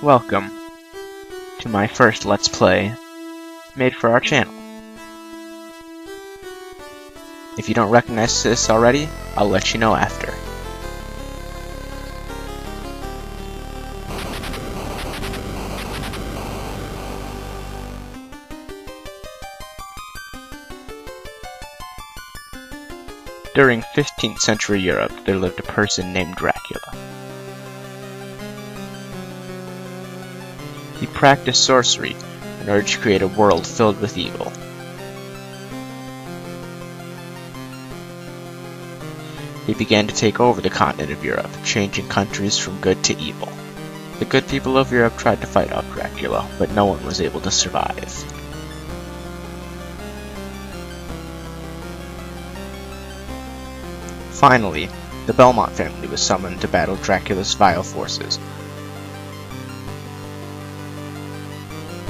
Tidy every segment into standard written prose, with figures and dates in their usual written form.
Welcome to my first Let's Play made for our channel. If you don't recognize this already, I'll let you know after. During 15th century Europe, there lived a person named Dracula. He practiced sorcery in order to create a world filled with evil. He began to take over the continent of Europe, changing countries from good to evil. The good people of Europe tried to fight off Dracula, but no one was able to survive. Finally, the Belmont family was summoned to battle Dracula's vile forces.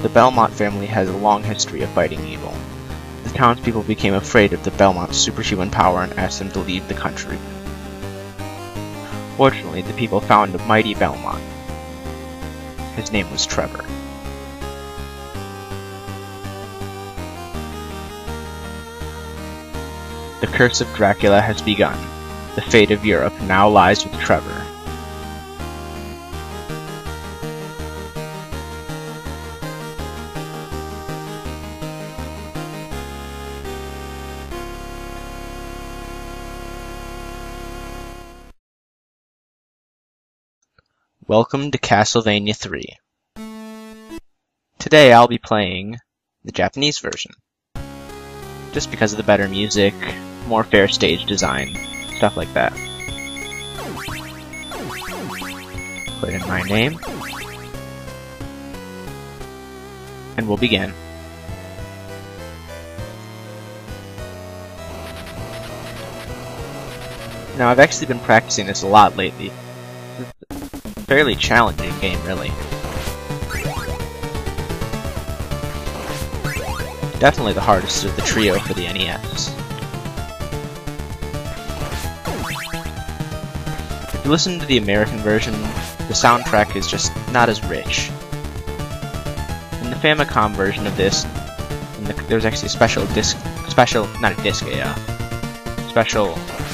The Belmont family has a long history of fighting evil. The townspeople became afraid of the Belmont's superhuman power and asked them to leave the country. Fortunately, the people found a mighty Belmont. His name was Trevor. The curse of Dracula has begun. The fate of Europe now lies with Trevor. Welcome to Castlevania 3. Today I'll be playing the Japanese version. Just because of the better music, more fair stage design, stuff like that. Put in my name. And we'll begin. Now I've actually been practicing this a lot lately. Fairly challenging game, really. Definitely the hardest of the trio for the NES. If you listen to the American version, the soundtrack is just not as rich. In the Famicom version of this, there's actually a special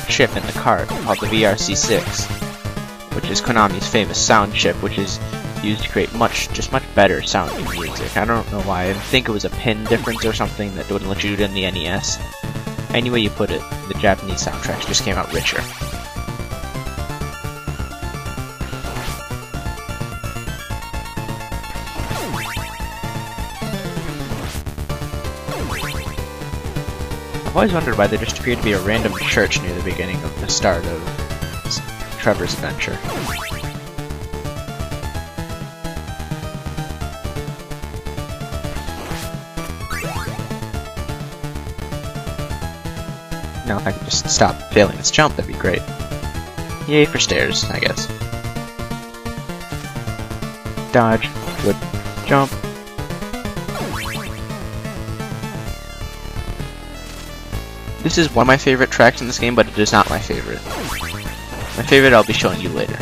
chip in the cart called the VRC6. Which is Konami's famous sound chip, which is used to create much better sounding music. I don't know why. I think it was a pin difference or something that wouldn't let you do it in the NES. Any way you put it, the Japanese soundtracks just came out richer. I've always wondered why there just appeared to be a random church near the beginning of the start of Trevor's adventure. Now if I could just stop failing this jump, that'd be great. Yay for stairs, I guess. Dodge, flip, jump. This is one of my favorite tracks in this game, but it is not my favorite. My favorite I'll be showing you later.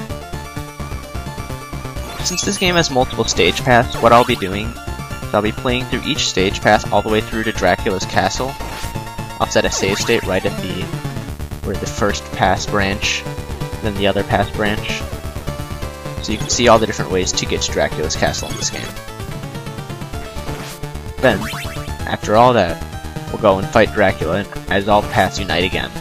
Since this game has multiple stage paths, what I'll be doing is I'll be playing through each stage path all the way through to Dracula's castle. I'll set a save state right at where the first pass branch, then the other pass branch. So you can see all the different ways to get to Dracula's castle in this game. Then, after all that, we'll go and fight Dracula as all the paths unite again.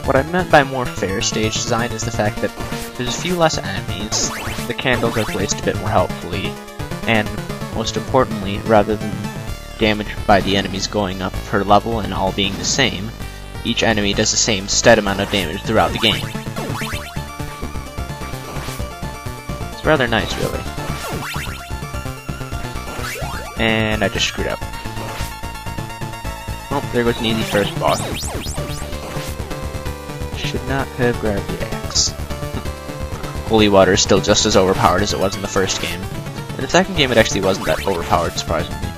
What I meant by more fair stage design is the fact that there's a few less enemies, the candles are placed a bit more helpfully, and most importantly, rather than damage by the enemies going up per level and all being the same, each enemy does the same steady amount of damage throughout the game. It's rather nice, really. And I just screwed up. Oh, there goes an easy first boss. Should not have grabbed the axe. Holy water is still just as overpowered as it was in the first game. In the second game it actually wasn't that overpowered, surprisingly.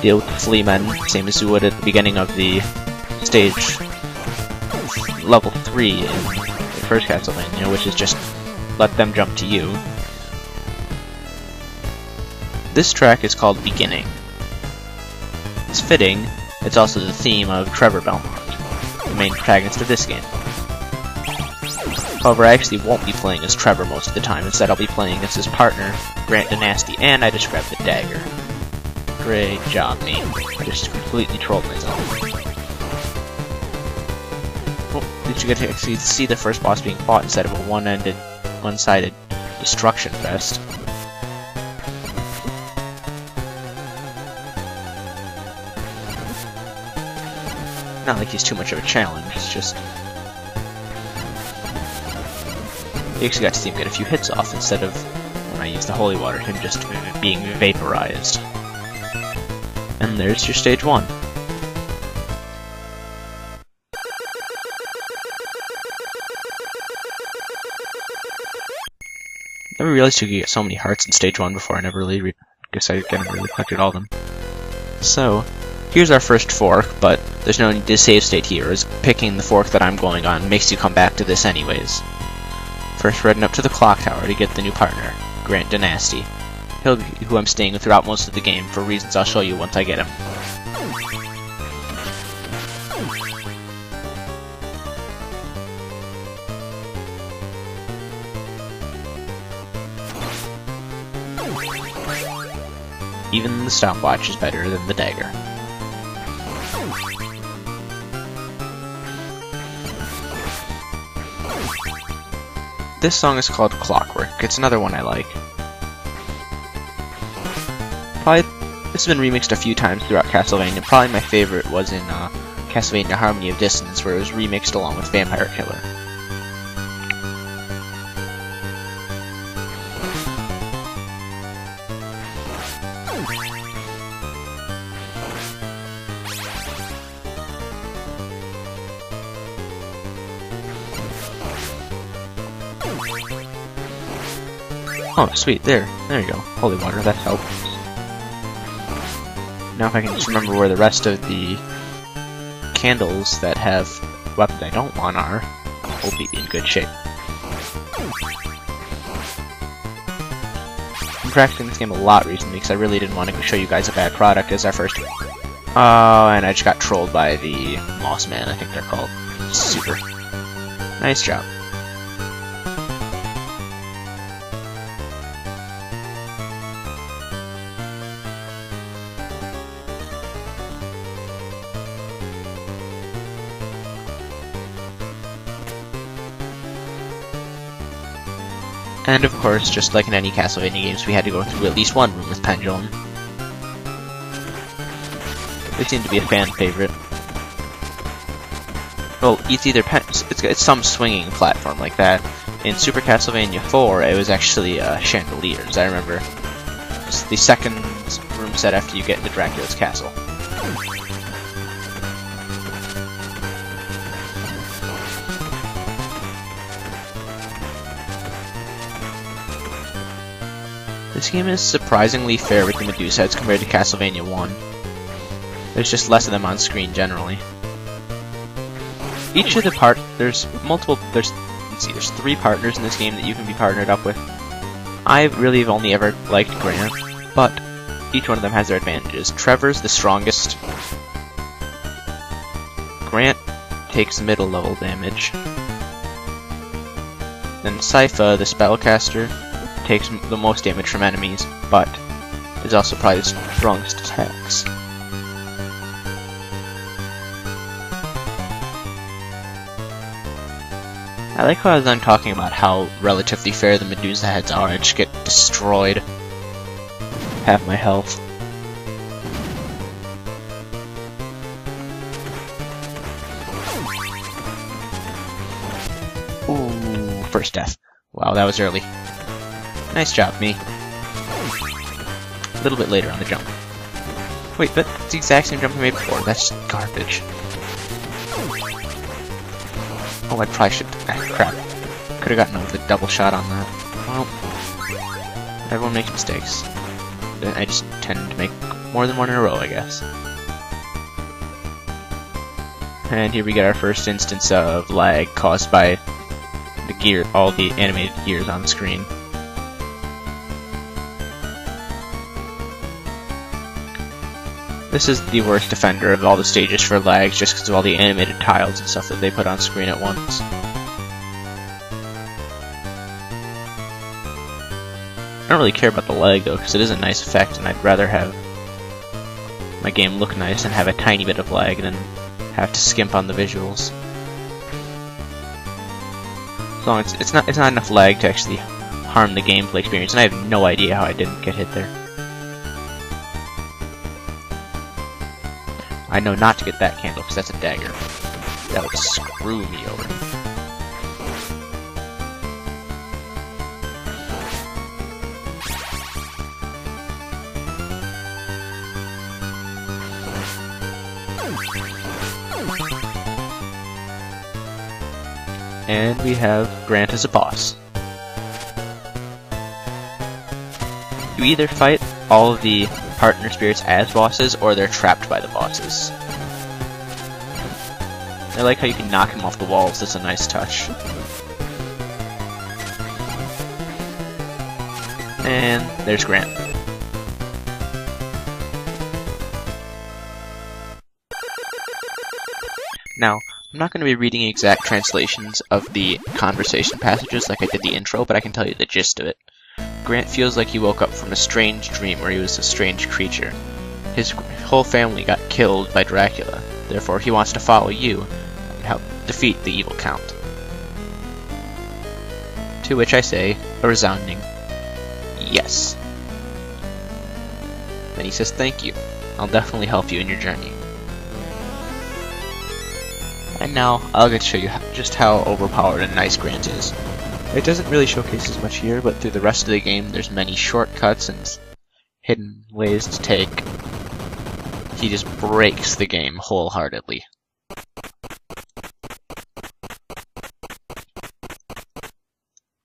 deal with the flea men, same as you would at the beginning of the stage level 3 in the first Castlevania, which is just let them jump to you. This track is called Beginning. It's fitting, it's also the theme of Trevor Belmont, the main protagonist of this game. However, I actually won't be playing as Trevor most of the time. Instead, I'll be playing as his partner, Danasty, and I just grabbed the dagger. Great job, me. I just completely trolled myself. Well, did you get to actually see the first boss being fought instead of a one-sided destruction fest? Not like he's too much of a challenge, it's just... You actually got to see him get a few hits off instead of, when I used the holy water, him just being vaporized. And there's your stage 1. Never realized you could get so many hearts in stage 1 before. I never really guess I never really collected all of them. So, here's our first fork, but there's no need to save state here, as picking the fork that I'm going on makes you come back to this anyways. First, we're heading up to the clock tower to get the new partner, Danasty. He'll be who I'm staying with throughout most of the game, for reasons I'll show you once I get him. Even the stopwatch is better than the dagger. This song is called Clockwork. It's another one I like. This has been remixed a few times throughout Castlevania. Probably my favorite was in Castlevania Harmony of Dissonance, where it was remixed along with Vampire Killer. Oh, sweet, there you go. Holy water, that helps. Now if I can just remember where the rest of the candles that have weapons I don't want are, we'll be in good shape. I'm practicing this game a lot recently because I really didn't want to show you guys a bad product as our first... Oh, and I just got trolled by the Moss Man, I think they're called. Super. Nice job. And of course, just like in any Castlevania games, we had to go through at least one room with Pendulum. They seem to be a fan favorite. Well, it's either it's some swinging platform like that. In Super Castlevania 4, it was actually chandeliers. I remember it's the second room set after you get into Dracula's castle. This game is surprisingly fair with the Medusa heads compared to Castlevania 1. There's just less of them on screen generally. Each of the there's 3 partners in this game that you can be partnered up with. I really have only ever liked Grant, but each one of them has their advantages. Trevor's the strongest. Grant takes middle level damage. Then Sypha, the spellcaster, takes the most damage from enemies, but is also probably the strongest attacks. I like how as I'm talking about how relatively fair the Medusa heads are, I just get destroyed. Half my health. Ooh, first death. Wow, that was early. Nice job, me. A little bit later on the jump. Wait, that's the exact same jump I made before. That's garbage. Oh, I probably should... Ah, crap. Could've gotten the double shot on that. Well, everyone makes mistakes. I just tend to make More than one in a row, I guess. And here we get our first instance of lag caused by all the animated gears on the screen. This is the worst offender of all the stages for lags, just because of all the animated tiles and stuff that they put on screen at once. I don't really care about the lag though, because it is a nice effect, and I'd rather have my game look nice and have a tiny bit of lag than have to skimp on the visuals. As long as it's not enough lag to actually harm the gameplay experience, and I have no idea how I didn't get hit there. I know not to get that candle, because that's a dagger. That would screw me over. And we have Grant as a boss. You either fight all of the partner spirits as bosses, or they're trapped by the bosses. I like how you can knock him off the walls, that's a nice touch. And there's Grant. Now, I'm not going to be reading exact translations of the conversation passages like I did the intro, but I can tell you the gist of it. Grant feels like he woke up from a strange dream where he was a strange creature. His whole family got killed by Dracula, therefore he wants to follow you and help defeat the evil Count. To which I say a resounding yes. Then he says thank you, I'll definitely help you in your journey. And now, I'll get to show you just how overpowered and nice Grant is. It doesn't really showcase as much here, but through the rest of the game, there's many shortcuts and hidden ways to take. He just breaks the game wholeheartedly.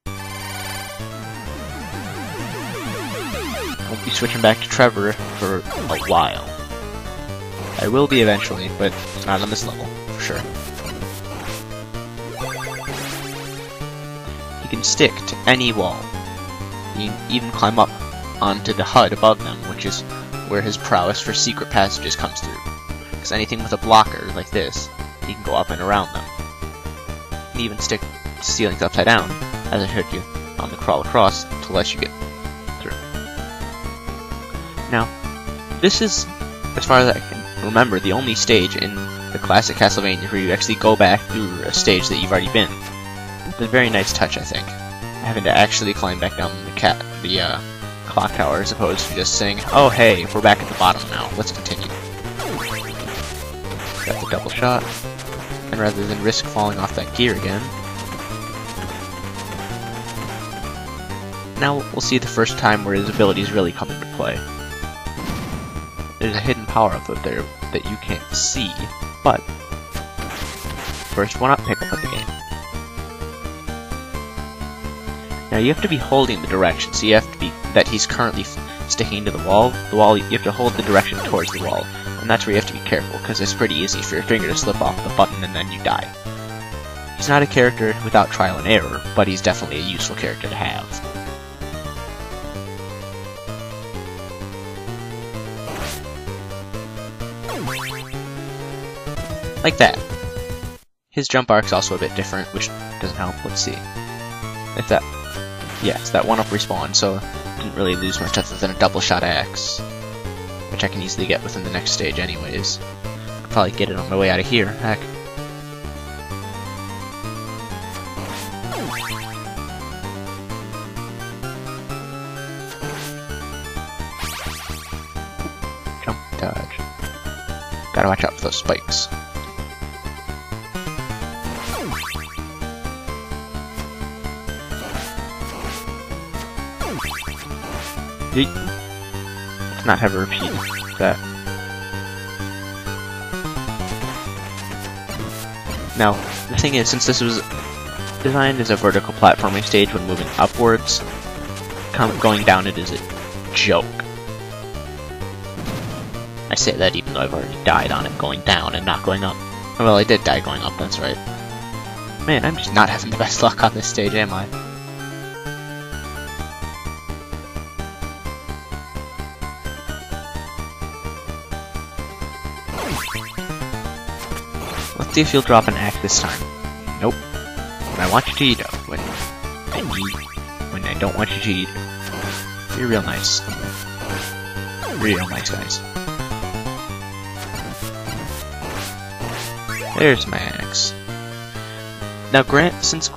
I won't be switching back to Trevor for a while. I will be eventually, but not on this level, for sure. He can stick to any wall. He can even climb up onto the HUD above them, which is where his prowess for secret passages comes through. Because anything with a blocker, like this, he can go up and around them. He can even stick to ceilings upside down, as I showed you on the crawl across, to let you get through. Now, this is, as far as I can remember, the only stage in the classic Castlevania where you actually go back through a stage that you've already been. It's a very nice touch, I think. Having to actually climb back down the clock tower as opposed to just saying, oh hey, we're back at the bottom now, let's continue. Got the double shot, and rather than risk falling off that gear again, now we'll see the first time where his abilities really come into play. There's a hidden power-up up there that you can't see, but first one-up pick-up of the game. Now you have to be holding the direction, so you have to be that he's currently sticking to the wall. You have to hold the direction towards the wall, and that's where you have to be careful, because it's pretty easy for your finger to slip off the button and then you die. He's not a character without trial and error, but he's definitely a useful character to have. Like that. His jump arc's also a bit different, which doesn't help. Let's see. If that... Yeah, it's that one-up respawn, so I didn't really lose much other than a double shot axe, which I can easily get within the next stage anyways. Could probably get it on my way out of here, heck. Jump, dodge. Gotta watch out for those spikes. Let's not have a repeat of that. Now, the thing is, since this was designed as a vertical platforming stage when moving upwards, going down it is a joke. say that even though I've already died on it going down and not going up. Well, I did die going up, that's right. Man, I'm just not having the best luck on this stage, am I? Let's see if you'll drop an act this time. Nope. When I want you to eat it. When I don't want you to eat it. You're real nice. Real nice, guys. There's my axe. Now Grant, since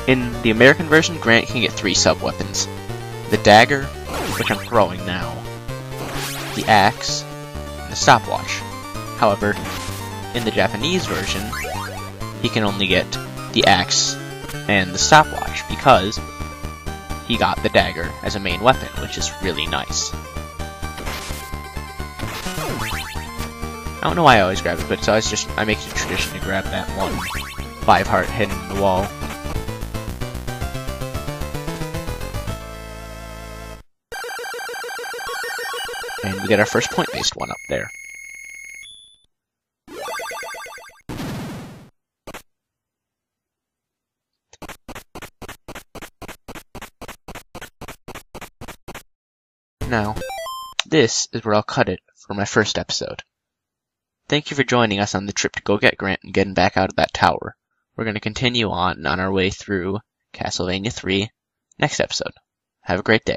in the American version, Grant can get 3 sub-weapons. The dagger, which I'm throwing now, the axe, and the stopwatch. However, in the Japanese version, he can only get the axe and the stopwatch because he got the dagger as a main weapon, which is really nice. I don't know why I always grab it, but I make it a tradition to grab that one 5-heart hidden in the wall. And we get our first point-based one up there. Now, this is where I'll cut it for my first episode. Thank you for joining us on the trip to go get Grant and getting back out of that tower. We're going to continue on our way through Castlevania 3 next episode. Have a great day.